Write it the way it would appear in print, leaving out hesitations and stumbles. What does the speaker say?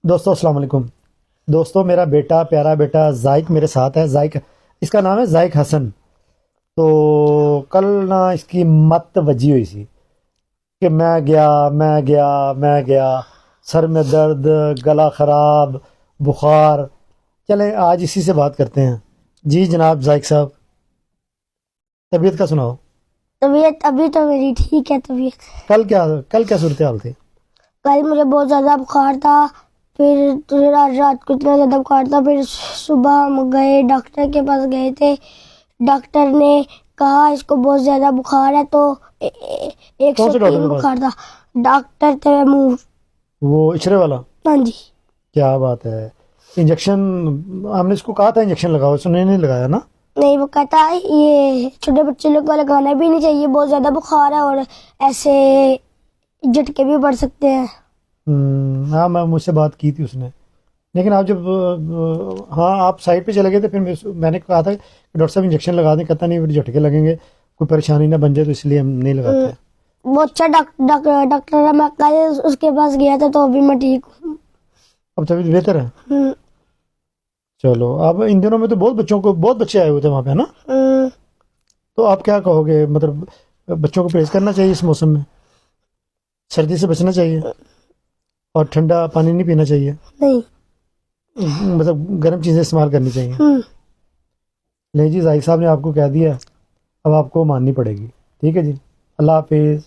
दोस्तों अस्सलाम वालेकुम। दोस्तों मेरा बेटा, प्यारा बेटा जायक मेरे साथ है। जायक, इसका नाम है जायक हसन। तो कल ना इसकी मत वजी हुई सी कि मैं गया, सर में दर्द, गला ख़राब, बुखार। चलें आज इसी से बात करते हैं। जी जनाब जायक साहब, तबीयत का सुनाओ। तबीयत अभी तो मेरी ठीक है तबीयत। कल क्या सूरत हाल थी? कल मुझे बहुत ज़्यादा बुखार था। फिर आज रात को इतना ज़्यादा बुखार था। फिर सुबह हम गए, डॉक्टर के पास गए थे। डॉक्टर ने कहा इसको बहुत ज़्यादा बुखार है। तो कौन से डॉक्टर 103 के पास? बुखार था। डॉक्टर थे मुँह। वो इचरे वाला? हाँ जी। क्या बात है। इंजेक्शन, हमने इसको कहा था इंजेक्शन लगाओ, उसने नहीं लगाया ना? नहीं, वो कहता है ये छोटे बच्चे लोग को लगाना भी नहीं चाहिए, बहुत ज़्यादा बुखार है और ऐसे झटके भी पड़ सकते हैं। हाँ, मैं मुझसे बात की थी उसने। लेकिन आप जब हाँ आप साइड पे चले गए थे, फिर मैंने कहा था कि डॉक्टर साहब इंजेक्शन लगा दें। कहता नहीं, फिर झटके लगेंगे, कोई परेशानी ना बन जाए, तो इसलिए हम नहीं लगाते। वो अच्छा डॉक्टर है। मैं कल उसके पास गया था तो अभी मैं ठीक हूँ। अब तबीयत बेहतर है? हम्म, चलो, अब इन दिनों में तो बहुत बच्चे आए हुए थे वहाँ पे, है ना? हम्म, तो आप क्या कहोगे, मतलब बच्चों को परहेज करना चाहिए इस मौसम में? सर्दी से बचना चाहिए और ठंडा पानी नहीं पीना चाहिए, नहीं। मतलब गर्म चीज़ें इस्तेमाल करनी चाहिए। हम्म, नहीं जी, जाहिर साहब ने आपको कह दिया, अब आपको माननी पड़ेगी। ठीक है जी, अल्लाह हाफिज़।